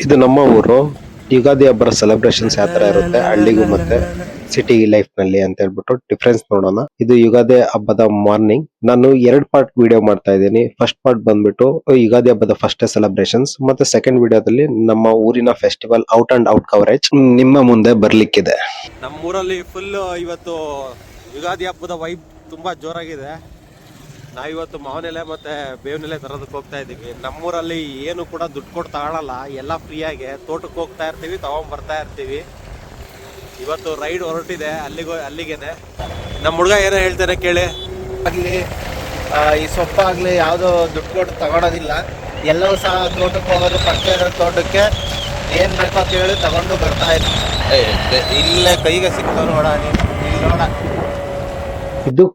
ಇದು ನಮ್ಮ ಊರು. ಯುಗಾದಿ ಹಬ್ಬದ ಸೆಲೆಬ್ರೇಷನ್ಸ್ ಯಾವ ತರ ಇರುತ್ತೆ ಹಳ್ಳಿಗೂ ಮತ್ತೆ ಸಿಟಿ ಲೈಫ್ ನಲ್ಲಿ ಅಂತ ಹೇಳ್ಬಿಟ್ಟು ಡಿಫ್ರೆನ್ಸ್ ನೋಡೋಣ. ಇದು ಯುಗಾದಿ ಹಬ್ಬದ ಮಾರ್ನಿಂಗ್. ನಾನು 2 ಪಾರ್ಟ್ ವಿಡಿಯೋ ಮಾಡ್ತಾ ಇದ್ದೀನಿ. ಫಸ್ಟ್ ಪಾರ್ಟ್ ಬಂದ್ಬಿಟ್ಟು ಯುಗಾದಿ ಹಬ್ಬದ ಫಸ್ಟ್ ಸೆಲೆಬ್ರೇಷನ್ಸ್, ಮತ್ತೆ ಸೆಕೆಂಡ್ ವಿಡಿಯೋದಲ್ಲಿ ನಮ್ಮ ಊರಿನ festival out and out coverage ನಿಮ್ಮ ಮುಂದೆ ಬರ್ಲಿಕ್ಕಿದೆ. ನಮ್ಮೂರಲ್ಲಿ ಫುಲ್ ಇವತ್ತು ಯುಗಾದಿ ಹಬ್ಬದ ವೈಬ್ ತುಂಬಾ ಜೋರಾಗಿದೆ. ನಾವಿವತ್ತು ಮಾವನೆಲೆ ಮತ್ತೆ ಬೇವಿನೆಲೆ ತರೋದಕ್ಕೆ ಹೋಗ್ತಾ ಇದ್ದೀವಿ. ನಮ್ಮೂರಲ್ಲಿ ಏನು ಕೂಡ ದುಡ್ಡು ಕೊಟ್ಟು ತಗೊಳಲ್ಲ, ಎಲ್ಲ ಫ್ರೀಯಾಗೆ ತೋಟಕ್ಕೆ ಹೋಗ್ತಾ ಇರ್ತೀವಿ, ಬರ್ತಾ ಇರ್ತೀವಿ. ಇವತ್ತು ರೈಡ್ ಹೊರಟಿದೆ ಅಲ್ಲಿಗೇನೆ. ನಮ್ಮ ಹುಡುಗ ಏನೋ ಹೇಳ್ತಾನೆ ಕೇಳಿ. ಆಗ್ಲಿ ಈ ಸೊಪ್ಪಾಗ್ಲಿ ಯಾವುದೋ ದುಡ್ಡು ಕೊಟ್ಟು ತಗೊಳೋದಿಲ್ಲ, ಎಲ್ಲವೂ ಸಹ ತೋಟಕ್ಕೆ ಹೋಗೋದು, ಪರಿಚಯ ಇರೋ ತೋಟಕ್ಕೆ ಏನು ಬೇಕೋ ಅಂತ ಹೇಳಿ ತಗೊಂಡು ಬರ್ತಾ ಇದ್ದೆ. ಇಲ್ಲೇ ಕೈಗೆ ಸಿಗ್ತಾವ ನೋಡ, ಇಲ್ಲಿ ನೋಡ. ಇದು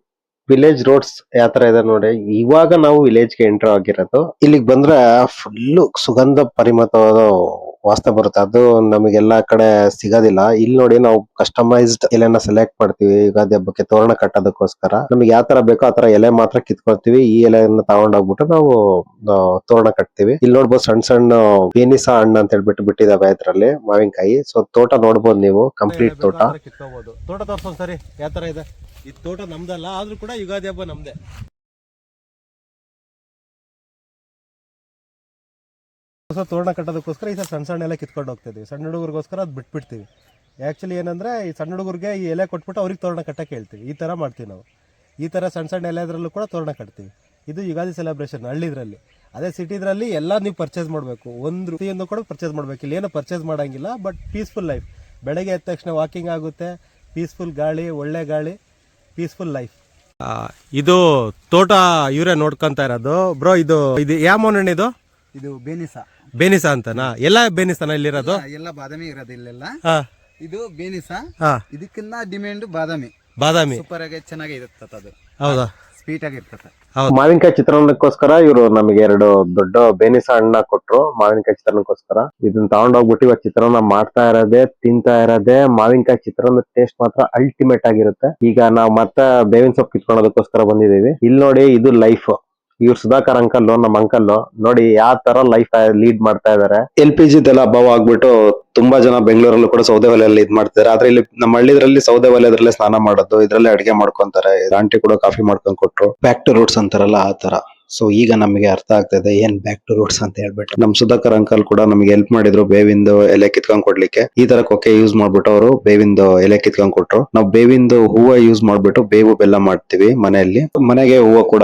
ವಿಲೇಜ್ ರೋಡ್ಸ್ ಯಾವ ತರ ಇದೆ ನೋಡಿ. ಇವಾಗ ನಾವು ವಿಲೇಜ್ಗೆ ಎಂಟರ್ ಆಗಿರೋದು. ಇಲ್ಲಿಗೆ ಬಂದ್ರೆ ಫುಲ್ಲು ಸುಗಂಧ ಪರಿಮಳವಾದ ವಾಸನೆ ಬರುತ್ತೆ. ಅದು ನಮಗೆಲ್ಲಾ ಕಡೆ ಸಿಗೋದಿಲ್ಲ. ಇಲ್ಲಿ ನೋಡಿ ನಾವು ಕಸ್ಟಮೈಸ್ಡ್ ಎಲೆನ ಸೆಲೆಕ್ಟ್ ಮಾಡ್ತೀವಿ ಯುಗಾದಿ ಹಬ್ಬಕ್ಕೆ ತೋರಣ ಕಟ್ಟೋದಕ್ಕೋಸ್ಕರ. ನಮ್ಗೆ ಯಾವ ತರ ಬೇಕೋ ಆ ತರ ಎಲೆ ಮಾತ್ರ ಕಿತ್ಕೊಳ್ತೀವಿ. ಈ ಎಲೆಯನ್ನ ತಗೊಂಡೋಗ್ಬಿಟ್ಟು ನಾವು ತೋರಣ ಕಟ್ತೀವಿ. ಇಲ್ಲಿ ನೋಡ್ಬೋದು ಸಣ್ಣ ಸಣ್ಣ ಬೇನಿಸ ಹಣ್ಣು ಅಂತ ಹೇಳ್ಬಿಟ್ಟು ಬಿಟ್ಟಿದಾವೆ ಇದ್ರಲ್ಲಿ ಮಾವಿನಕಾಯಿ. ಸೊ ತೋಟ ನೋಡ್ಬೋದು ನೀವು, ಕಂಪ್ಲೀಟ್ ತೋಟ. ಕಿತ್ಕೋಬಹುದು. ತೋಟ ತೋರ್ಸೊಂದ್ಸರಿ ಯಾವ ತರ ಇದೆ. ಈ ತೋಟ ನಮ್ದಲ್ಲ, ಆದ್ರೂ ಕೂಡ ಯುಗಾದಿ ಹಬ್ಬ ನಮ್ದೇ. ತೋರಣ ಕಟ್ಟೋದಕ್ಕೋಸ್ಕರ ಈ ಸಣ್ಣ ಸಣ್ಣ ಎಲೆ ಕಿತ್ಕೊಂಡು ಹೋಗ್ತಿದ್ವಿ. ಸಣ್ಣ ಹುಡುಗರಿಗೋಸ್ಕರ ಅದು ಬಿಟ್ಬಿಡ್ತೀವಿ. ಆ್ಯಕ್ಚುಲಿ ಏನಂದ್ರೆ ಈ ಸಣ್ಣ ಹುಡುಗರಿಗೆ ಈ ಎಲೆ ಕೊಟ್ಬಿಟ್ಟು ಅವ್ರಿಗೆ ತೋರಣ ಕಟ್ಟಕ್ಕೆ ಹೇಳ್ತೀವಿ. ಈ ಥರ ಮಾಡ್ತೀವಿ ನಾವು. ಈ ಥರ ಸಣ್ಣ ಸಣ್ಣ ಎಲೆದ್ರಲ್ಲೂ ಕೂಡ ತೋರಣ ಕಟ್ತೀವಿ. ಇದು ಯುಗಾದಿ ಸೆಲೆಬ್ರೇಷನ್ ಹಳ್ಳಿದ್ರಲ್ಲಿ. ಅದೇ ಸಿಟಿದ್ರಲ್ಲಿ ಎಲ್ಲ ನೀವು ಪರ್ಚೇಸ್ ಮಾಡಬೇಕು, ಒಂದು ರೂಪಾಯಿಯನ್ನು ಕೂಡ ಪರ್ಚೇಸ್ ಮಾಡಬೇಕು. ಇಲ್ಲಿ ಏನೋ ಪರ್ಚೇಸ್ ಮಾಡೋಂಗಿಲ್ಲ, ಬಟ್ ಪೀಸ್ಫುಲ್ ಲೈಫ್. ಬೆಳಗ್ಗೆ ಎದ್ದ ತಕ್ಷಣ ವಾಕಿಂಗ್ ಆಗುತ್ತೆ, ಪೀಸ್ಫುಲ್ ಗಾಳಿ, ಒಳ್ಳೆ ಗಾಳಿ, ಪೀಸ್ಫುಲ್ ಲೈಫ್. ಇದು ತೋಟ ಇವರೇ ನೋಡ್ಕೊಂತ ಇರೋದು. ಬ್ರೋ ಇದು ಯಾವ ಮಣ್ಣು ಇದು? ಇದು ಬೇನಿಸ ಅಂತನಾ? ಎಲ್ಲ ಬೇನಿಸನ ಇಲ್ಲಿರೋದು? ಎಲ್ಲ ಬಾದಾಮಿ ಇರೋದು ಇಲ್ಲೆಲ್ಲ. ಇದು ಬೇನಿಸ. ಇದಕ್ಕಿಂತ ಡಿಮ್ಯಾಂಡ್ ಬಾದಾಮಿ ಸೂಪರ್ ಆಗಿ ಚೆನ್ನಾಗಿ ಇರುತ್ತೆ. ಅದು ಹೌದಾ? ಸ್ವೀಟ್ ಆಗಿರ್ತದೆ. ಮಾವಿನಕಾಯಿ ಚಿತ್ರಾನ್ನಕ್ಕೋಸ್ಕರ ಇವರು ನಮಗೆ 2 ದೊಡ್ಡ ಬೇನಿಸ ಹಣ್ಣ ಕೊಟ್ರು ಮಾವಿನಕಾಯಿ ಚಿತ್ರಾನ್ನಕ್ಕೋಸ್ಕರ. ಇದನ್ನ ತಗೊಂಡೋಗ್ಬಿಟ್ಟು ಇವಾಗ ಚಿತ್ರಾನ್ನ ಮಾಡ್ತಾ ಇರೋದೇ, ತಿಂತಾ ಇರೋದೇ. ಮಾವಿನಕಾಯಿ ಚಿತ್ರಾನ್ನ ಟೇಸ್ಟ್ ಮಾತ್ರ ಅಲ್ಟಿಮೇಟ್ ಆಗಿರುತ್ತೆ. ಈಗ ನಾವು ಮತ್ತೆ ಬೇವಿನ ಸೊಪ್ಪು ಕಿತ್ಕೊಳ್ಳೋದಕ್ಕೋಸ್ಕರ ಬಂದಿದೀವಿ. ಇಲ್ಲಿ ನೋಡಿ, ಇದು ಲೈಫ್. ಇವ್ರು ಸುಧಾಕರ್ ಅಂಕಲ್, ನಮ್ಮ ಅಂಕಲ್ ನೋಡಿ ಯಾವ ತರ ಲೈಫ್ ಲೀಡ್ ಮಾಡ್ತಾ ಇದಾರೆ. LPG ದೆಲ್ಲ ಅಭಾವ ಆಗ್ಬಿಟ್ಟು ತುಂಬಾ ಜನ ಬೆಂಗಳೂರಲ್ಲೂ ಕೂಡ ಸೌದೆ ಒಲೆಯಲ್ಲಿ ಇದ್ ಮಾಡ್ತಾರೆ. ಆದ್ರೆ ಇಲ್ಲಿ ನಮ್ಮ ಹಳ್ಳಿದ್ರಲ್ಲಿ ಸೌದೆ ಒಲೆದ್ರಲ್ಲೇ ಸ್ನಾನ ಮಾಡೋದು, ಇದ್ರಲ್ಲೇ ಅಡಿಗೆ ಮಾಡ್ಕೊಂತಾರೆ. ಆಂಟಿ ಕೂಡ ಕಾಫಿ ಮಾಡ್ಕೊಂಡ್ ಕೊಟ್ರು. ಬ್ಯಾಕ್ ಟು ರೂಟ್ಸ್ ಅಂತಾರಲ್ಲ ಆ ತರ. ಸೊ ಈಗ ನಮಗೆ ಅರ್ಥ ಆಗ್ತದೆ ಏನ್ ಬ್ಯಾಕ್ ಟು ರೂಟ್ಸ್ ಅಂತ ಹೇಳ್ಬಿಟ್ಟು. ನಮ್ ಸುಧಾಕರ್ ಅಂಕಲ್ ಕೂಡ ನಮಗೆ ಹೆಲ್ಪ್ ಮಾಡಿದ್ರು ಬೇವಿಂದು ಎಲೆ ಕಿತ್ಕೊಂಡ್ ಕೊಡ್ಲಿಕ್ಕೆ. ಈ ತರ ಕೊಕ್ಕೆ ಯೂಸ್ ಮಾಡ್ಬಿಟ್ಟು ಅವರು ಬೇವಿಂದು ಎಲೆ ಕಿತ್ಕೊಂಡ್ ಕೊಟ್ರು. ನಾವು ಬೇವಿಂದು ಹೂವ ಯೂಸ್ ಮಾಡ್ಬಿಟ್ಟು ಬೇವು ಬೆಲ್ಲ ಮಾಡ್ತೀವಿ ಮನೆಯಲ್ಲಿ. ಮನೆಗೆ ಹೂವ ಕೂಡ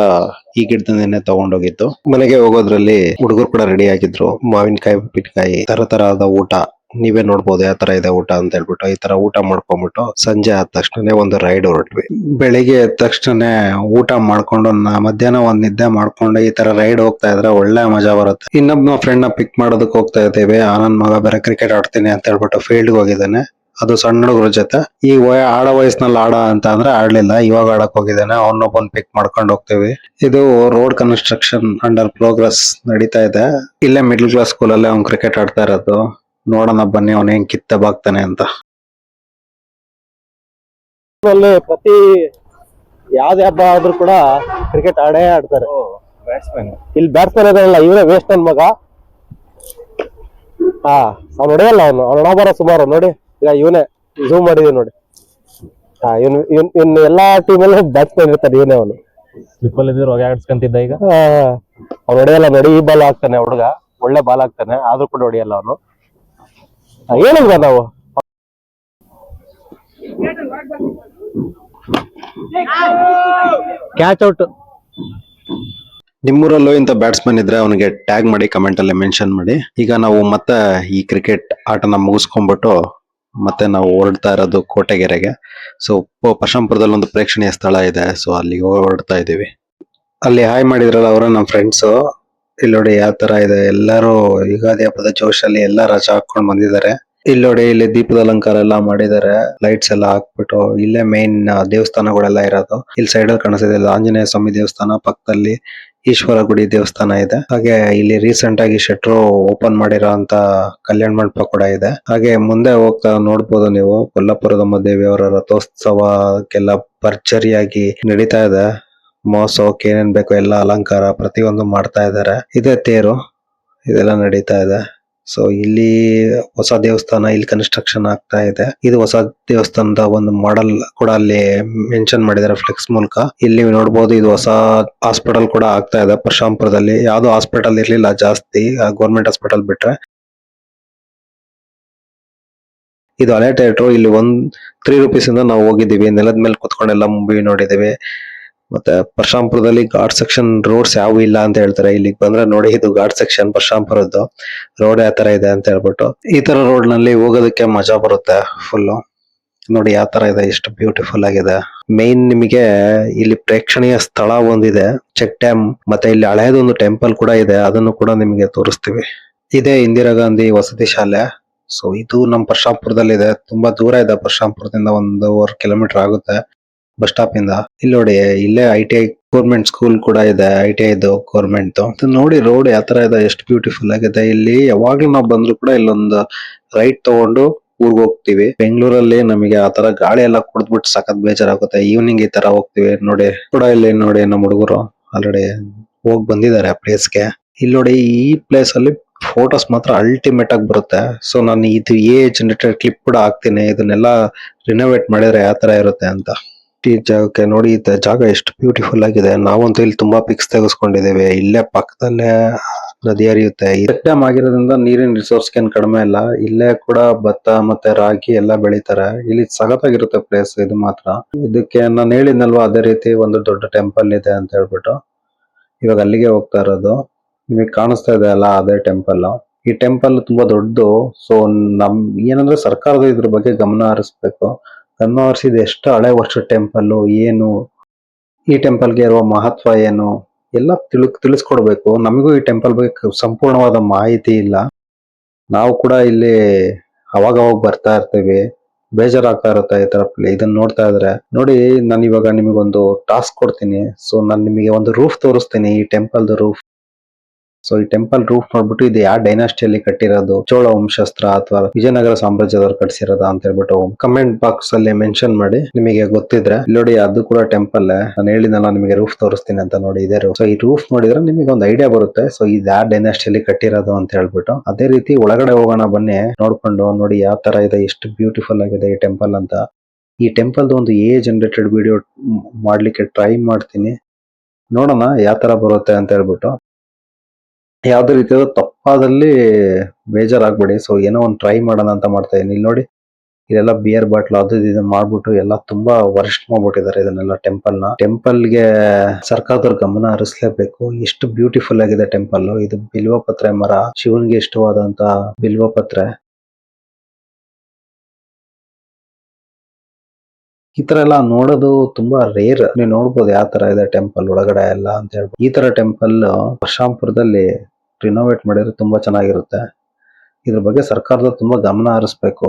ಈ ಗಿಡದಿಂದನೇ ತಗೊಂಡೋಗಿತ್ತು. ಮನೆಗೆ ಹೋಗೋದ್ರಲ್ಲಿ ಹುಡುಗರು ಕೂಡ ರೆಡಿ ಆಗಿದ್ರು. ಮಾವಿನಕಾಯಿ, ಉಪ್ಪಿನಕಾಯಿ, ತರ ಊಟ. ನೀವೇ ನೋಡ್ಬೋದು ಯಾವ ತರ ಇದೆ ಊಟ ಅಂತ ಹೇಳ್ಬಿಟ್ಟು. ಈ ತರ ಊಟ ಮಾಡ್ಕೊಂಡ್ಬಿಟ್ಟು ಸಂಜೆ ಆದ ತಕ್ಷಣ ಒಂದು ರೈಡ್ ಹೊರಟ್ವಿ. ಬೆಳಿಗ್ಗೆ ಎದ್ದ ತಕ್ಷಣ ಊಟ ಮಾಡ್ಕೊಂಡು ಮಧ್ಯಾಹ್ನ ಒಂದ್ ನಿದ್ದೆ ಮಾಡ್ಕೊಂಡು ಈ ತರ ರೈಡ್ ಹೋಗ್ತಾ ಇದ್ರೆ ಒಳ್ಳೆ ಮಜಾ ಬರುತ್ತೆ. ಇನ್ನೊಬ್ಬ ಫ್ರೆಂಡ್ ನ ಪಿಕ್ ಮಾಡೋದಕ್ಕೆ ಹೋಗ್ತಾ ಇದ್ದೇವೆ. ಆನಂದ್ ಮಗ ಬೇರೆ ಕ್ರಿಕೆಟ್ ಆಡ್ತೀನಿ ಅಂತ ಹೇಳ್ಬಿಟ್ಟು ಫೀಲ್ಡ್ ಹೋಗಿದ್ದಾನೆ. ಅದು ಸಣ್ಣ ಹುಡುಗರ ಜೊತೆ. ಈ ಆಡೋ ವಯಸ್ಸಿನಲ್ಲಿ ಆಡ ಅಂತ ಅಂದ್ರೆ ಆಡ್ಲಿಲ್ಲ, ಇವಾಗ ಆಡಕ್ ಹೋಗಿದ್ದಾನೆ. ಅವನೊಬ್ಬನ್ ಪಿಕ್ ಮಾಡ್ಕೊಂಡು ಹೋಗ್ತೀವಿ. ಇದು ರೋಡ್ ಕನ್ಸ್ಟ್ರಕ್ಷನ್ ಅಂಡರ್ ಪ್ರೋಗ್ರೆಸ್ ನಡೀತಾ ಇದೆ. ಇಲ್ಲೇ ಮಿಡ್ಲ್ ಕ್ಲಾಸ್ ಸ್ಕೂಲಲ್ಲೇ ಅವ್ನು ಕ್ರಿಕೆಟ್ ಆಡ್ತಾ ಇರೋದು. ನೋಡೋಣ ಬನ್ನಿ ಅವನ ಹೆಂಗ್ ಕಿತ್ತಬಾಗ್ತಾನೆ ಅಂತ. ಪ್ರತಿ ಯಾವ್ದೇ ಹಬ್ಬ ಆದ್ರೂ ಕೂಡ ಕ್ರಿಕೆಟ್ ಆಡೇ ಆಡ್ತಾರೆ. ಇಲ್ಲಿ ಬ್ಯಾಟ್ಸ್ಮನ್ ಇದಾರಲ್ಲ, ಇವರೇ ವೇಸ್ಟ್ ನನ್ ಮಗ. ಅವ್ನು ಹೊಡೆಯಲ್ಲ, ಅವನು ಬರೋ ಸುಮಾರು ನೋಡಿ. ಈಗ ಇವನೇ ಝೂಮ್ ಮಾಡಿದೀವಿ ನೋಡಿ. ಇವ್ನು ಎಲ್ಲಾ ಟೀಮಲ್ಲೂ ಬ್ಯಾಟ್ಸ್ಮನ್ ಇರ್ತಾರೆ. ಇವನೇ ಅವನು ಸ್ಲಿಪ್ಪಲ್ಲಿ ಹೊಗೆ ಆಡ್ಸ್ಕೊಂತಿದ್ದ. ಈಗ ಅವ್ನು ಹೊಡೆಯಲ್ಲ ನೋಡಿ. ಈ ಬಾಲ್ ಹಾಕ್ತಾನೆ ಹುಡುಗ, ಒಳ್ಳೆ ಬಾಲ್ ಹಾಕ್ತಾನೆ, ಆದ್ರೂ ಕೂಡ ಹೊಡೆಯಲ್ಲ ಅವನು. ಏನಿಲ್ಲ ನಾವು ಕ್ಯಾಚ್ ಔಟ್. ನಿಮ್ಮೂರಲ್ಲೂ ಇಂಥ ಬ್ಯಾಟ್ಸ್ಮನ್ ಇದ್ರೆ ಅವನಿಗೆ ಟ್ಯಾಗ್ ಮಾಡಿ ಕಮೆಂಟ್ ಅಲ್ಲಿ ಮೆನ್ಷನ್ ಮಾಡಿ. ಈಗ ನಾವು ಮತ್ತೆ ಈ ಕ್ರಿಕೆಟ್ ಆಟನ ಮುಗಿಸ್ಕೊಂಡ್ಬಿಟ್ಟು ಮತ್ತೆ ನಾವು ಹೊರಡ್ತಾ ಇರೋದು ಕೋಟೆಗೆರೆಗೆ. ಸೊ ಪಶಂಪುರದಲ್ಲಿ ಒಂದು ಪ್ರೇಕ್ಷಣೀಯ ಸ್ಥಳ ಇದೆ. ಸೊ ಅಲ್ಲಿಗೆ ಹೊರಡ್ತಾ ಇದೀವಿ. ಅಲ್ಲಿ ಹಾಯ್ ಮಾಡಿದ್ರಲ್ಲ ಅವರ ನಮ್ಮ ಫ್ರೆಂಡ್ಸ್. ಇಲ್ಲಿ ನೋಡಿ ಯಾವ ತರ ಇದೆ. ಎಲ್ಲರೂ ಯುಗಾದಿ ಹಬ್ಬದ ಜೋಶಲ್ಲಿ ಎಲ್ಲ ರಜಾ ಹಾಕೊಂಡ್ ಬಂದಿದ್ದಾರೆ. ಇಲ್ಲಿ ನೋಡಿ, ಇಲ್ಲಿ ದೀಪದ ಅಲಂಕಾರ ಎಲ್ಲ ಮಾಡಿದ್ದಾರೆ, ಲೈಟ್ಸ್ ಎಲ್ಲ ಹಾಕ್ಬಿಟ್ಟು. ಇಲ್ಲೇ ಮೇನ್ ದೇವಸ್ಥಾನಗಳೆಲ್ಲ ಇರೋದು. ಇಲ್ಲಿ ಸೈಡ್ ಅಲ್ಲಿ ಕಾಣಿಸ್ತಿದೆ ಆಂಜನೇಯ ಸ್ವಾಮಿ ದೇವಸ್ಥಾನ, ಪಕ್ಕದಲ್ಲಿ ಈಶ್ವರ ಗುಡಿ ದೇವಸ್ಥಾನ ಇದೆ. ಹಾಗೆ ಇಲ್ಲಿ ರೀಸೆಂಟ್ ಆಗಿ ಶೆಟ್ರು ಓಪನ್ ಮಾಡಿರೋ ಅಂತ ಕಲ್ಯಾಣ ಮಂಟಪ ಕೂಡ ಇದೆ. ಹಾಗೆ ಮುಂದೆ ಹೋಗ್ತಾ ನೋಡ್ಬೋದು ನೀವು, ಕೊಲ್ಲಾಪುರದ ದೇವಿಯವರ ರಥೋತ್ಸವಕ್ಕೆಲ್ಲ ಭರ್ಜರಿಯಾಗಿ ನಡೀತಾ ಇದೆ. ಮಹೋತ್ಸವಕ್ಕೆ ಏನೇನ್ ಬೇಕು ಎಲ್ಲ ಅಲಂಕಾರ ಪ್ರತಿಯೊಂದು ಮಾಡ್ತಾ ಇದ್ದಾರೆ. ಇದೇ ತೇರು, ಇದೆಲ್ಲ ನಡೀತಾ ಇದೆ. ಸೊ ಇಲ್ಲಿ ಹೊಸ ದೇವಸ್ಥಾನ ಇಲ್ಲಿ ಕನ್ಸ್ಟ್ರಕ್ಷನ್ ಆಗ್ತಾ ಇದೆ. ಇದು ಹೊಸ ದೇವಸ್ಥಾನದ ಒಂದು ಮಾಡೆಲ್ ಕೂಡ ಅಲ್ಲಿ ಮೆನ್ಷನ್ ಮಾಡಿದ್ದಾರೆ ಫ್ಲೆಕ್ಸ್ ಮೂಲಕ. ಇಲ್ಲಿ ನೀವು ನೋಡಬಹುದು ಇದು ಹೊಸ ಹಾಸ್ಪಿಟಲ್ ಕೂಡ ಆಗ್ತಾ ಇದೆ ಪರಶುರಾಂಪುರದಲ್ಲಿ. ಯಾವ್ದು ಹಾಸ್ಪಿಟಲ್ ಇರ್ಲಿಲ್ಲ ಜಾಸ್ತಿ, ಗೌರ್ಮೆಂಟ್ ಹಾಸ್ಪಿಟಲ್ ಬಿಟ್ರೆ. ಇದು ಹಳೆ ಥಿಯೇಟರ್. ಇಲ್ಲಿ 3 ರೂಪೀಸ್ ಇಂದ ನಾವು ಹೋಗಿದ್ದೀವಿ, ನೆಲದ ಮೇಲೆ ಕುತ್ಕೊಂಡೆಲ್ಲ ಮೂವಿ ನೋಡಿದ್ದೀವಿ. ಮತ್ತೆ ಪರಶುರಾಂಪುರದಲ್ಲಿ ಘಾಟ್ ಸೆಕ್ಷನ್ ರೋಡ್ಸ್ ಯಾವ ಇಲ್ಲ ಅಂತ ಹೇಳ್ತಾರೆ. ಇಲ್ಲಿಗೆ ಬಂದ್ರೆ ನೋಡಿ, ಇದು ಘಾಟ್ ಸೆಕ್ಷನ್ ಪರಶುರಾಂಪುರದ್ದು ರೋಡ್ ಯಾವ ತರ ಇದೆ ಅಂತ ಹೇಳ್ಬಿಟ್ಟು. ಈ ತರ ರೋಡ್ ನಲ್ಲಿ ಹೋಗೋದಕ್ಕೆ ಮಜಾ ಬರುತ್ತೆ ಫುಲ್. ನೋಡಿ ಯಾವ ತರ ಇದೆ, ಎಷ್ಟು ಬ್ಯೂಟಿಫುಲ್ ಆಗಿದೆ. ಮೇನ್ ನಿಮಗೆ ಇಲ್ಲಿ ಪ್ರೇಕ್ಷಣೀಯ ಸ್ಥಳ ಒಂದಿದೆ, ಚೆಕ್ ಡ್ಯಾಮ್. ಮತ್ತೆ ಇಲ್ಲಿ ಹಳೆಯದೊಂದು ಟೆಂಪಲ್ ಕೂಡ ಇದೆ, ಅದನ್ನು ಕೂಡ ನಿಮಗೆ ತೋರಿಸ್ತೀವಿ. ಇದೇ ಇಂದಿರಾ ಗಾಂಧಿ ವಸತಿ ಶಾಲೆ. ಸೊ ಇದು ನಮ್ಮ ಪರಶುರಾಂಪುರದಲ್ಲಿ ಇದೆ. ತುಂಬಾ ದೂರ ಇದೆ ಪರಶುರಾಂಪುರದಿಂದ, 1.5 ಕಿಲೋಮೀಟರ್ ಆಗುತ್ತೆ ಬಸ್ ಸ್ಟಾಪ್ ಇಂದ. ಇಲ್ಲಿ ನೋಡಿ, ಇಲ್ಲೇ ITI ಗೌರ್ಮೆಂಟ್ ಸ್ಕೂಲ್ ಕೂಡ ಇದೆ, ITI ಗೌರ್ಮೆಂಟ್. ನೋಡಿ ರೋಡ್ ಯಾವ ತರ ಇದೆ, ಎಷ್ಟು ಬ್ಯೂಟಿಫುಲ್ ಆಗಿದೆ. ಇಲ್ಲಿ ಯಾವಾಗ್ಲೂ ನಾವು ಬಂದ್ರು ಕೂಡ ಇಲ್ಲೊಂದು ರೈಟ್ ತಗೊಂಡು ಊರ್ಗ್ ಹೋಗ್ತೀವಿ. ಬೆಂಗಳೂರಲ್ಲಿ ನಮಗೆ ಆ ತರ ಗಾಳಿ ಎಲ್ಲ ಕುಡಿದ್ಬಿಟ್ಟು ಸಖತ್ ಬೇಜಾರಾಗುತ್ತೆ. ಈವ್ನಿಂಗ್ ಈ ತರ ಹೋಗ್ತೀವಿ ನೋಡಿ. ಕೂಡ ಇಲ್ಲಿ ನೋಡಿ ನಮ್ಮ ಹುಡುಗರು ಆಲ್ರೆಡಿ ಹೋಗ್ ಬಂದಿದ್ದಾರೆ ಆ ಪ್ಲೇಸ್ಗೆ. ಇಲ್ಲಿ ನೋಡಿ, ಈ ಪ್ಲೇಸ್ ಅಲ್ಲಿ ಫೋಟೋಸ್ ಮಾತ್ರ ಅಲ್ಟಿಮೇಟ್ ಆಗಿ ಬರುತ್ತೆ. ಸೊ ನಾನು ಇದು ಜನರೇಟೆಡ್ ಕ್ಲಿಪ್ ಕೂಡ ಹಾಕ್ತೀನಿ, ಇದನ್ನೆಲ್ಲ ರಿನೋವೇಟ್ ಮಾಡಿದ್ರೆ ಯಾವ ತರ ಇರುತ್ತೆ ಅಂತ. ಈ ಜಾಗಕ್ಕೆ ನೋಡಿ, ಈ ಜಾಗ ಎಷ್ಟು ಬ್ಯೂಟಿಫುಲ್ ಆಗಿದೆ. ನಾವಂತೂ ಇಲ್ಲಿ ತುಂಬಾ ಪಿಕ್ಸ್ ತೆಗೆಸ್ಕೊಂಡಿದ್ದೇವೆ. ಇಲ್ಲೇ ಪಕ್ಕದಲ್ಲೇ ನದಿ ಹರಿಯುತ್ತೆ. ಚೆಕ್ ಡ್ಯಾಮ್ ಆಗಿರೋದ್ರಿಂದ ನೀರಿನ ರಿಸೋರ್ಸ್ ಏನ್ ಕಡಿಮೆ ಇಲ್ಲ. ಇಲ್ಲೇ ಕೂಡ ಭತ್ತ ಮತ್ತೆ ರಾಗಿ ಎಲ್ಲ ಬೆಳಿತಾರೆ. ಇಲ್ಲಿ ಸಖತ್ತಾಗಿರುತ್ತೆ ಪ್ಲೇಸ್ ಇದು ಮಾತ್ರ. ಇದಕ್ಕೆ ನಾನು ಹೇಳಿದ್ನಲ್ವಾ, ಅದೇ ರೀತಿ ಒಂದು ದೊಡ್ಡ ಟೆಂಪಲ್ ಇದೆ ಅಂತ ಹೇಳ್ಬಿಟ್ಟು. ಇವಾಗ ಅಲ್ಲಿಗೆ ಹೋಗ್ತಾ ಇರೋದು. ನಿಮಗೆ ಕಾಣಿಸ್ತಾ ಇದೆ ಅಲ್ಲ, ಅದೇ ಟೆಂಪಲ್. ಈ ಟೆಂಪಲ್ ತುಂಬಾ ದೊಡ್ಡದು. ಸೊ ನಮ್ ಏನಂದ್ರೆ ಸರ್ಕಾರದ ಇದ್ರ ಬಗ್ಗೆ ಗಮನ ಹರಿಸ್ಬೇಕು. ಗಮನ ಹರಿಸಿದ ಎಷ್ಟು ಹಳೆ ವರ್ಷ ಟೆಂಪಲ್ ಏನು, ಈ ಟೆಂಪಲ್ಗೆ ಇರುವ ಮಹತ್ವ ಏನು ಎಲ್ಲ ತಿಳಿಸ್ಕೊಡ್ಬೇಕು. ನಮಗೂ ಈ ಟೆಂಪಲ್ ಬಗ್ಗೆ ಸಂಪೂರ್ಣವಾದ ಮಾಹಿತಿ ಇಲ್ಲ. ನಾವು ಕೂಡ ಇಲ್ಲಿ ಅವಾಗ ಬರ್ತಾ ಇರ್ತೀವಿ, ಬೇಜಾರಾಗ್ತಾ ಇರುತ್ತೆ ಈ ತರ ಇದನ್ನ ನೋಡ್ತಾ ಇದ್ರೆ. ನೋಡಿ, ನಾನು ಇವಾಗ ನಿಮಗೊಂದು ಟಾಸ್ಕ್ ಕೊಡ್ತೀನಿ. ಸೊ ನಾನು ನಿಮಗೆ ಒಂದು ರೂಫ್ ತೋರಿಸ್ತೀನಿ, ಈ ಟೆಂಪಲ್ ರೂಫ್. ಸೊ ಈ ಟೆಂಪಲ್ ರೂಫ್ ನೋಡ್ಬಿಟ್ಟು ಇದು ಯಾವ ಡೈನಾಸ್ಟಿಯಲ್ಲಿ ಕಟ್ಟಿರೋದು, ಚೋಳ ವಂಶಸ್ತ್ರ ಅಥವಾ ವಿಜಯನಗರ ಸಾಮ್ರಾಜ್ಯದವ್ರು ಕಟ್ಟಿಸಿರೋದ ಅಂತ ಹೇಳ್ಬಿಟ್ಟು ಕಮೆಂಟ್ ಬಾಕ್ಸ್ ಅಲ್ಲಿ ಮೆನ್ಷನ್ ಮಾಡಿ, ನಿಮಗೆ ಗೊತ್ತಿದ್ರೆ. ನೋಡಿ, ಅದು ಕೂಡ ಟೆಂಪಲ್. ನಾನು ಹೇಳಿದ್ನಲ್ಲ ನಿಮಗೆ ರೂಫ್ ತೋರಿಸ್ತೀನಿ ಅಂತ. ನೋಡಿ ಇದೇ ರೂಫ್. ಸೊ ಈ ರೂಫ್ ನೋಡಿದ್ರೆ ನಿಮಗೆ ಒಂದು ಐಡಿಯಾ ಬರುತ್ತೆ. ಸೊ ಇದು ಯಾವ ಡೈನಾಸ್ಟಿಯಲ್ಲಿ ಕಟ್ಟಿರೋದು ಅಂತ ಹೇಳ್ಬಿಟ್ಟು. ಅದೇ ರೀತಿ ಒಳಗಡೆ ಹೋಗೋಣ ಬನ್ನಿ, ನೋಡ್ಕೊಂಡು ನೋಡಿ ಯಾವ ತರ ಇದೆ, ಎಷ್ಟು ಬ್ಯೂಟಿಫುಲ್ ಆಗಿದೆ ಈ ಟೆಂಪಲ್ ಅಂತ. ಈ ಟೆಂಪಲ್ ಒಂದು ಜನರೇಟೆಡ್ ವಿಡಿಯೋ ಮಾಡ್ಲಿಕ್ಕೆ ಟ್ರೈ ಮಾಡ್ತೀನಿ, ನೋಡೋಣ ಯಾವ ತರ ಬರುತ್ತೆ ಅಂತ ಹೇಳ್ಬಿಟ್ಟು. ಯಾವ್ದೇ ರೀತಿಯಾದ ತಪ್ಪಾದಲ್ಲಿ ಬೇಜಾರಾಗ್ಬೇಡಿ. ಸೊ ಏನೋ ಒಂದು ಟ್ರೈ ಮಾಡೋಣ ಅಂತ ಮಾಡ್ತಾ ಇದೀನಿ. ಇಲ್ಲಿ ನೋಡಿ, ಇದೆಲ್ಲ ಬಿಯರ್ ಬಾಟ್ಲ್ ಅದು ಇದು ಮಾಡ್ಬಿಟ್ಟು ಎಲ್ಲ ತುಂಬಾ ವರ್ಸ್ಟ್ ಮಾಡ್ಬಿಟ್ಟಿದ್ದಾರೆ ಇದನ್ನೆಲ್ಲ ಟೆಂಪಲ್ಗೆ ಸರ್ಕಾರದವ್ರ ಗಮನ ಹರಿಸ್ಲೇಬೇಕು. ಎಷ್ಟು ಬ್ಯೂಟಿಫುಲ್ ಆಗಿದೆ ಟೆಂಪಲ್. ಇದು ಬಿಲ್ವಪತ್ರೆ ಮರ, ಶಿವನ್ಗೆ ಇಷ್ಟವಾದಂತ ಬಿಲ್ವಪತ್ರೆ. ಈ ತರ ಎಲ್ಲ ನೋಡೋದು ತುಂಬಾ ರೇರ್. ನೀವು ನೋಡ್ಬೋದು ಯಾವ ತರ ಇದೆ ಟೆಂಪಲ್ ಒಳಗಡೆ ಎಲ್ಲ ಅಂತ ಹೇಳ್ಬೋದು. ಈ ತರ ಟೆಂಪಲ್ ಪರಶುರಾಂಪುರದಲ್ಲಿ ರಿನೋವೇಟ್ ಮಾಡಿದ್ರೆ ತುಂಬಾ ಚೆನ್ನಾಗಿರುತ್ತೆ. ಇದ್ರ ಬಗ್ಗೆ ಸರ್ಕಾರದ ತುಂಬಾ ಗಮನ ಹರಿಸ್ಬೇಕು.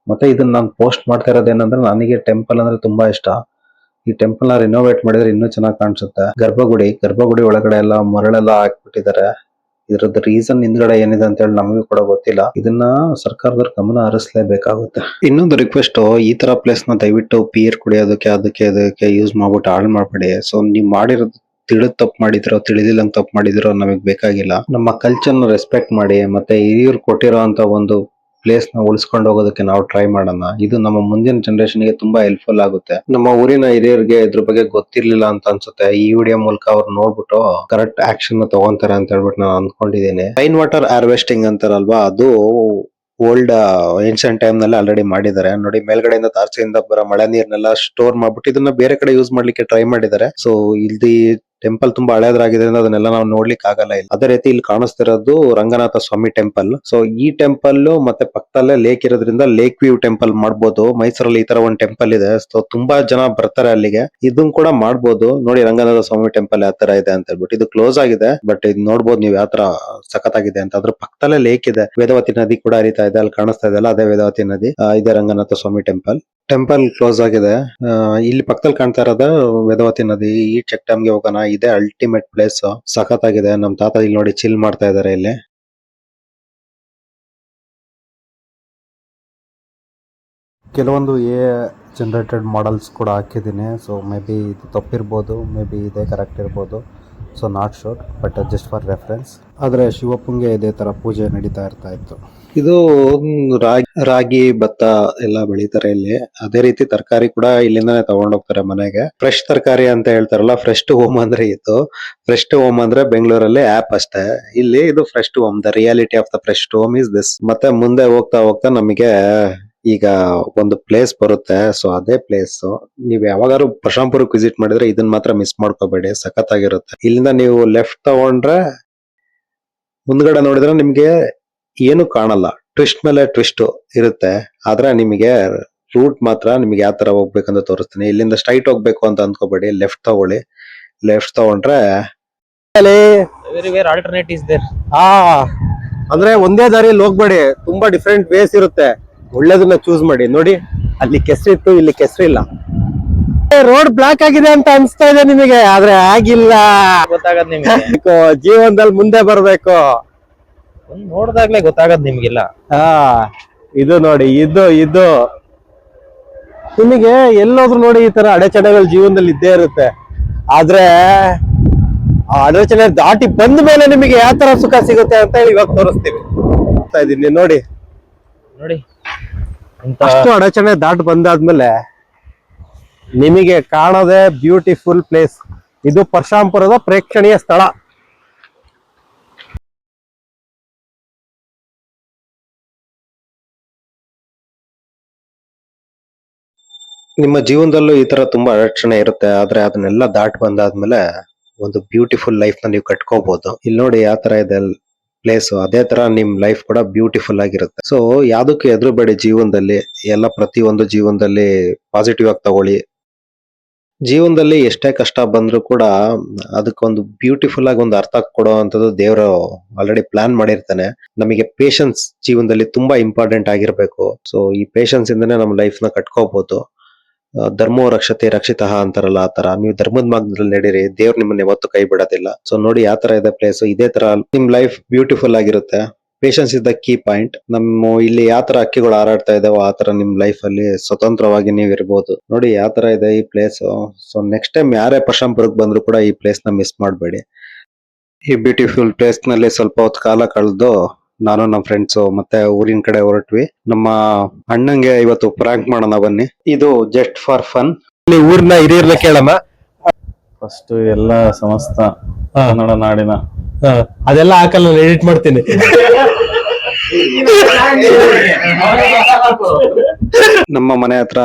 ಮತ್ತೆ ಇದನ್ನ ನಾನು ಪೋಸ್ಟ್ ಮಾಡ್ತಾ ಇರೋದೇನಂದ್ರೆ, ನನಗೆ ಟೆಂಪಲ್ ಅಂದ್ರೆ ತುಂಬಾ ಇಷ್ಟ. ಈ ಟೆಂಪಲ್ ನ ರಿನೋವೇಟ್ ಮಾಡಿದ್ರೆ ಇನ್ನೂ ಚೆನ್ನಾಗಿ ಕಾಣಿಸುತ್ತೆ. ಗರ್ಭಗುಡಿ ಒಳಗಡೆ ಎಲ್ಲ ಮರಳೆಲ್ಲ ಹಾಕ್ಬಿಟ್ಟಿದ್ದಾರೆ. ಇದ್ರದ್ದು ರೀಸನ್ ಹಿಂದ್ಗಡೆ ಏನಿದೆ ಅಂತ ಹೇಳಿ ನಮಗೂ ಕೂಡ ಗೊತ್ತಿಲ್ಲ. ಇದನ್ನ ಸರ್ಕಾರದವ್ರ ಗಮನ ಹರಿಸ್ಲೇಬೇಕಾಗುತ್ತೆ. ಇನ್ನೊಂದು ರಿಕ್ವೆಸ್ಟ್, ಈ ತರ ಪ್ಲೇಸ್ ನ ದಯವಿಟ್ಟು ಬೀರ್ ಕುಡಿಯೋದಕ್ಕೆ ಅದಕ್ಕೆ ಯೂಸ್ ಮಾಡ್ಬಿಟ್ಟು ಹಾಳು ಮಾಡ್ಬೇಡಿ. ಸೊ ನೀವ್ ಮಾಡಿರೋದು ತಿಳಿದ್ ತಪ್ಪು ಮಾಡಿದ್ರೋ ತಿಳಿದಿಲ್ಲಂಗ್ ತಪ್ಪು ಮಾಡಿದ್ರೋ ನಮಗ್ ಬೇಕಾಗಿಲ್ಲ. ನಮ್ಮ ಕಲ್ಚರ್ ನ ರೆಸ್ಪೆಕ್ಟ್ ಮಾಡಿ, ಮತ್ತೆ ಹಿರಿಯರು ಕೊಟ್ಟಿರೋ ಅಂತ ಒಂದು ಪ್ಲೇಸ್ ನ ಉಳಿಸ್ಕೊಂಡು ಹೋಗೋದಕ್ಕೆ ನಾವು ಟ್ರೈ ಮಾಡೋಣ. ಇದು ನಮ್ಮ ಮುಂದಿನ ಜನರೇಷನ್ ಗೆ ತುಂಬಾ ಹೆಲ್ಪ್ಫುಲ್ ಆಗುತ್ತೆ. ನಮ್ಮ ಊರಿನ ಹಿರಿಯರಿಗೆ ಇದ್ರ ಬಗ್ಗೆ ಗೊತ್ತಿರ್ಲಿಲ್ಲ ಅಂತ ಅನ್ಸುತ್ತೆ. ಈ ವಿಡಿಯೋ ಮೂಲಕ ಅವ್ರು ನೋಡ್ಬಿಟ್ಟು ಕರೆಕ್ಟ್ ಆಕ್ಷನ್ ತಗೊಂತಾರೆ ಅಂತ ಹೇಳ್ಬಿಟ್ಟು ನಾನು ಅನ್ಕೊಂಡಿದ್ದೀನಿ. ರೈನ್ ವಾಟರ್ ಹಾರ್ವೆಸ್ಟಿಂಗ್ ಅಂತಾರಲ್ವಾ, ಅದು ಓಲ್ಡ್ ಏನ್ಷಿಯಂಟ್ ಟೈಮ್ ನಲ್ಲಿ ಆಲ್ರೆಡಿ ಮಾಡಿದ್ದಾರೆ. ನೋಡಿ, ಮೇಲ್ಗಡೆಯಿಂದ ತಾರಸಿಯಿಂದ ಬರೋ ಮಳೆ ನೀರ್ನೆಲ್ಲ ಸ್ಟೋರ್ ಮಾಡ್ಬಿಟ್ಟು ಇದನ್ನ ಬೇರೆ ಕಡೆ ಯೂಸ್ ಮಾಡ್ಲಿಕ್ಕೆ ಟ್ರೈ ಮಾಡಿದ್ದಾರೆ. ಸೊ ಇಲ್ಲಿ ಟೆಂಪಲ್ ತುಂಬಾ ಹಳೇದ್ರಾಗಿದ್ರಿಂದ ಅದನ್ನೆಲ್ಲ ನಾವು ನೋಡ್ಲಿಕ್ಕೆ ಆಗಲ್ಲ. ಇಲ್ಲ ಅದೇ ರೀತಿ ಇಲ್ಲಿ ಕಾಣಿಸ್ತಿರೋದು ರಂಗನಾಥ ಸ್ವಾಮಿ ಟೆಂಪಲ್. ಸೊ ಈ ಟೆಂಪಲ್ ಮತ್ತೆ ಪಕ್ಕದಲ್ಲೇ ಲೇಕ್ ಇರೋದ್ರಿಂದ ಲೇಕ್ ವ್ಯೂ ಟೆಂಪಲ್ ಮಾಡ್ಬೋದು. ಮೈಸೂರಲ್ಲಿ ಈ ತರ ಒಂದು ಟೆಂಪಲ್ ಇದೆ. ಸೊ ತುಂಬಾ ಜನ ಬರ್ತಾರೆ ಅಲ್ಲಿಗೆ. ಇದನ್ ಕೂಡ ಮಾಡ್ಬೋದು. ನೋಡಿ, ರಂಗನಾಥ ಸ್ವಾಮಿ ಟೆಂಪಲ್ ಯಾವ ತರ ಇದೆ ಅಂತ ಹೇಳ್ಬಿಟ್ಟು. ಇದು ಕ್ಲೋಸ್ ಆಗಿದೆ, ಬಟ್ ಇದು ನೋಡ್ಬೋದು ನೀವು ಯಾವ ತರ ಸಖತ್ತಾಗಿದೆ ಅಂತ. ಅದ್ರ ಪಕ್ಕದಲ್ಲೇ ಲೇಕ್ ಇದೆ, ವೇದವತಿ ನದಿ ಕೂಡ ಹರಿತಾ ಇದೆ. ಅಲ್ಲಿ ಕಾಣಿಸ್ತಾ ಇದೆ ಅಲ್ಲ, ಅದೇ ವೇದವತಿ ನದಿ. ಇದೆ ರಂಗನಾಥ ಸ್ವಾಮಿ ಟೆಂಪಲ್ ಕ್ಲೋಸ್ ಆಗಿದೆ. ಇಲ್ಲಿ ಪಕ್ಕದಲ್ಲಿ ಕಾಣ್ತಾ ಇರೋದು ವೇದವತಿ ನದಿ. ಈ ಚೆಕ್ ಡ್ಯಾಮ್ ಗೆ ಹೋಗೋಣ. ಇದೆ ಅಲ್ಟಿಮೇಟ್ ಪ್ಲೇಸ್, ಸಖತ್ತಾಗಿದೆ. ನಮ್ ತಾತ ಇಲ್ಲಿ ನೋಡಿ ಚಿಲ್ ಮಾಡ್ತಾ ಇದಾರೆ ಇಲ್ಲಿ. ಕೆಲವೊಂದು ಜನರೇಟೆಡ್ ಮಾಡೆಲ್ಸ್ ಕೂಡ ಹಾಕಿದ್ದೀನಿ. ಸೊ ಮೇ ಬಿ ಇದು ತಪ್ಪಿರ್ಬೋದು, ಮೇ ಬಿ ಇದೇ ಕರೆಕ್ಟ್ ಇರ್ಬೋದು. So not sure, but just for reference. ಆದರೆ ಶಿವಪ್ಪಂಗೆ ಇದೇ ಥರ ಪೂಜೆ ನಡೀತಾ ಇರ್ತಾ ಇತ್ತು. ಇದು ರಾಗಿ ಭತ್ತ ಎಲ್ಲ ಬೆಳಿತಾರೆ ಇಲ್ಲಿ. ಅದೇ ರೀತಿ ತರಕಾರಿ ಕೂಡ ಇಲ್ಲಿಂದಾನೆ ತಗೊಂಡೋಗ್ತಾರೆ ಮನೆಗೆ. ಫ್ರೆಶ್ ತರಕಾರಿ ಅಂತ ಹೇಳ್ತಾರಲ್ಲ, ಫ್ರೆಶ್ ಟು ಹೋಮ್ ಅಂದ್ರೆ ಇದು. ಫ್ರೆಶ್ ಟು ಹೋಮ್ ಅಂದ್ರೆ ಬೆಂಗಳೂರಲ್ಲಿ ಆಪ್ ಅಷ್ಟೇ. ಇಲ್ಲಿ ಇದು fresh to home. The reality of the fresh to home is this. ಮತ್ತೆ ಮುಂದೆ ಹೋಗ್ತಾ ಹೋಗ್ತಾ ನಮಗೆ ಈಗ ಒಂದು ಪ್ಲೇಸ್ ಬರುತ್ತೆ. ಸೊ ಅದೇ ಪ್ಲೇಸ್ ನೀವ್ ಯಾವಾಗಾರು ಪ್ರಶಾಂಪುರಕ್ಕೆ ವಿಸಿಟ್ ಮಾಡಿದ್ರೆ ಇದನ್ನ ಮಾತ್ರ ಮಿಸ್ ಮಾಡ್ಕೋಬೇಡಿ, ಸಖತ್ತಾಗಿರುತ್ತೆ. ಇಲ್ಲಿಂದ ನೀವು ಲೆಫ್ಟ್ ತಗೊಂಡ್ರೆ ಮುಂದ್ಗಡೆ ನೋಡಿದ್ರೆ ನಿಮ್ಗೆ ಏನು ಕಾಣಲ್ಲ, ಟ್ವಿಸ್ಟ್ ಮೇಲೆ ಟ್ವಿಸ್ಟ್ ಇರುತ್ತೆ. ಆದ್ರೆ ನಿಮಗೆ ರೂಟ್ ಮಾತ್ರ ನಿಮ್ಗೆ ಯಾವ ತರ ಹೋಗ್ಬೇಕಂತ ತೋರಿಸ್ತೀನಿ. ಇಲ್ಲಿಂದ ಸ್ಟ್ರೈಟ್ ಹೋಗ್ಬೇಕು ಅಂತ ಅನ್ಕೋಬೇಡಿ, ಲೆಫ್ಟ್ ತಗೊಳ್ಳಿ. ಲೆಫ್ಟ್ ತಗೊಂಡ್ರೆ ಆಲ್ಟರ್ನೇಟ್ ಇಸ್ ದೇರ್. ಅಂದ್ರೆ ಒಂದೇ ದಾರಿಯಲ್ಲಿ ಹೋಗ್ಬೇಡಿ, ತುಂಬಾ ಡಿಫ್ರೆಂಟ್ ವೇಸ್ ಇರುತ್ತೆ. ಒಳ್ಳೇದನ್ನ ಚೂಸ್ ಮಾಡಿ. ನೋಡಿ, ಅಲ್ಲಿ ಕೆಸರಿತ್ತು, ಇಲ್ಲಿ ಕೆಸರಿಲ್ಲ. ರೋಡ್ ಬ್ಲಾಕ್ ಆಗಿದೆ ಅಂತ ಅನ್ಸ್ತಾ ಇದೆ ನಿಮಗೆ, ಆದ್ರೆ ಆಗಿಲ್ಲ. ಗೊತ್ತಾಗದ್ ನಿಮ್ಗೆ, ಜೀವನದಲ್ಲಿ ಮುಂದೆ ಬರ್ಬೇಕು. ನೋಡ್ದಾಗ್ಲೇ ಗೊತ್ತಾಗದ್ ನಿಮ್ಗಿಲ್ಲ. ಇದು ನೋಡಿ, ಇದು ನಿಮಗೆ ಎಲ್ಲೋದ್ರು ನೋಡಿ ಈ ತರ ಅಡೆಚಣೆಗಳು ಜೀವನದಲ್ಲಿ ಇದ್ದೇ ಇರುತ್ತೆ. ಆದ್ರೆ ಆ ಅಡಚಣೆ ದಾಟಿ ಬಂದ ಮೇಲೆ ನಿಮಗೆ ಯಾವ ತರ ಸುಖ ಸಿಗುತ್ತೆ ಅಂತ ಹೇಳಿ ಇವಾಗ ತೋರಿಸ್ತೀವಿ. ಇದೀನಿ ನೋಡಿ, ಅಷ್ಟು ಅಡಚಣೆ ದಾಟಿ ಬಂದಾದ್ಮೇಲೆ ನಿಮಗೆ ಕಾಣೋದೇ ಬ್ಯೂಟಿಫುಲ್ ಪ್ಲೇಸ್. ಇದು ಪರಶಾಂಪುರದ ಪ್ರೇಕ್ಷಣೀಯ ಸ್ಥಳ. ನಿಮ್ಮ ಜೀವನದಲ್ಲೂ ಈ ತರ ತುಂಬಾ ಅಡಚಣೆ ಇರುತ್ತೆ. ಆದ್ರೆ ಅದನ್ನೆಲ್ಲ ದಾಟ್ ಬಂದಾದ್ಮೇಲೆ ಒಂದು ಬ್ಯೂಟಿಫುಲ್ ಲೈಫ್ ನ ನೀವು ಕಟ್ಕೋಬಹುದು. ಇಲ್ಲಿ ನೋಡಿ ಯಾವ ತರ ಇದೆ ಪ್ಲೇಸ್, ಅದೇ ತರ ನಿಮ್ ಲೈಫ್ ಕೂಡ ಬ್ಯೂಟಿಫುಲ್ ಆಗಿರುತ್ತೆ. ಸೊ ಯಾವ್ದಕ್ಕೂ ಎದುರುಬೇಡಿ ಜೀವನದಲ್ಲಿ. ಎಲ್ಲ ಪ್ರತಿಯೊಂದು ಜೀವನದಲ್ಲಿ ಪಾಸಿಟಿವ್ ಆಗಿ ತಗೊಳ್ಳಿ. ಜೀವನದಲ್ಲಿ ಎಷ್ಟೇ ಕಷ್ಟ ಬಂದ್ರು ಕೂಡ ಅದಕ್ಕೊಂದು ಬ್ಯೂಟಿಫುಲ್ ಆಗಿ ಒಂದು ಅರ್ಥ ಕೊಡೋ ಅಂತದ್ದು ದೇವರು ಆಲ್ರೆಡಿ ಪ್ಲಾನ್ ಮಾಡಿರ್ತಾನೆ. ನಮಗೆ ಪೇಶನ್ಸ್ ಜೀವನದಲ್ಲಿ ತುಂಬಾ ಇಂಪಾರ್ಟೆಂಟ್ ಆಗಿರ್ಬೇಕು. ಸೊ ಈ ಪೇಶನ್ಸ್ ಇಂದನೇ ನಮ್ಮ ಲೈಫ್ ನ ಕಟ್ಕೋಬಹುದು. ಧರ್ಮೋ ರಕ್ಷತೆ ರಕ್ಷಿತಃ ಅಂತಾರಲ್ಲ, ಆ ತರ ನೀವು ಧರ್ಮದ ಮಾರ್ಗದಲ್ಲಿ ನಡೀರಿ, ದೇವ್ರು ನಿಮ್ಮನ್ನ ಯಾವತ್ತೂ ಕೈ ಬಿಡೋದಿಲ್ಲ. ಸೊ ನೋಡಿ ಯಾವ ತರ ಇದೆ ಪ್ಲೇಸ್. ಇದೇ ತರ ನಿಮ್ ಲೈಫ್ ಬ್ಯೂಟಿಫುಲ್ ಆಗಿರುತ್ತೆ. Patience is the key point. ನಮ್ಮ ಇಲ್ಲಿ ಯಾವ ತರ ಹಕ್ಕಿಗಳು ಹಾರಾಡ್ತಾ ಇದಾವೋ ಆ ತರ ನಿಮ್ ಲೈಫ್ ಅಲ್ಲಿ ಸ್ವತಂತ್ರವಾಗಿ ನೀವ್ ಇರ್ಬೋದು. ನೋಡಿ ಯಾವ ತರ ಇದೆ ಈ ಪ್ಲೇಸ್. ಸೊ ನೆಕ್ಸ್ಟ್ ಟೈಮ್ ಯಾರೇ ಪರಶಾಂಪುರಕ್ಕೆ ಬಂದ್ರು ಕೂಡ ಈ ಪ್ಲೇಸ್ ನ ಮಿಸ್ ಮಾಡಬೇಡಿ. ಈ ಬ್ಯೂಟಿಫುಲ್ ಪ್ಲೇಸ್ ನಲ್ಲಿ ಸ್ವಲ್ಪ ಹೊತ್ತು ಕಾಲ ಕಳೆದು ನಾನು ನಮ್ಮ ಫ್ರೆಂಡ್ಸ್ ಮತ್ತೆ ಊರಿನ ಕಡೆ ಹೊರಟ್ವಿ. ನಮ್ಮ ಅಣ್ಣಂಗೆ ಇವತ್ತು ಪ್ರಾಂಕ್ ಮಾಡೋಣ ಬನ್ನಿ. ಇದು ಜಸ್ಟ್ ಫಾರ್ ಫನ್. ಇಲ್ಲಿ ಊರಿನ ಹಿರಿಯರ್ನ ಕೇಳಮ್ಮ. ಫಸ್ಟ್ ಎಲ್ಲ ಸಮಸ್ತ ಕನ್ನಡ ನಾಡಿನ ಅದೆಲ್ಲ ಹಾಕಲ್ಲ, ಎಡಿಟ್ ಮಾಡ್ತೀನಿ. ನಮ್ಮ ಮನೆ ಹತ್ರ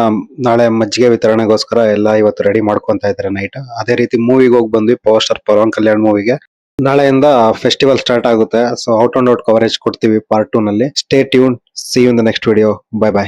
ನಾಳೆ ಮಜ್ಜಿಗೆ ವಿತರಣೆಗೋಸ್ಕರ ಎಲ್ಲ ಇವತ್ತು ರೆಡಿ ಮಾಡ್ಕೊಂತ ಇದ್ದಾರೆ ನೈಟ್. ಅದೇ ರೀತಿ ಮೂವಿಗೆ ಹೋಗಿ ಬಂದ್ವಿ, ಪವರ್ ಸ್ಟಾರ್ ಪವನ್ ಕಲ್ಯಾಣ್ ಮೂವಿಗೆ. ನಾಳೆಯಿಂದ ಫೆಸ್ಟಿವಲ್ ಸ್ಟಾರ್ಟ್ ಆಗುತ್ತೆ. So out and out coverage ಕೊಡ್ತೀವಿ ಪಾರ್ಟ್ 2 ನಲ್ಲಿ. Stay tune. See you in the next video. Bye by.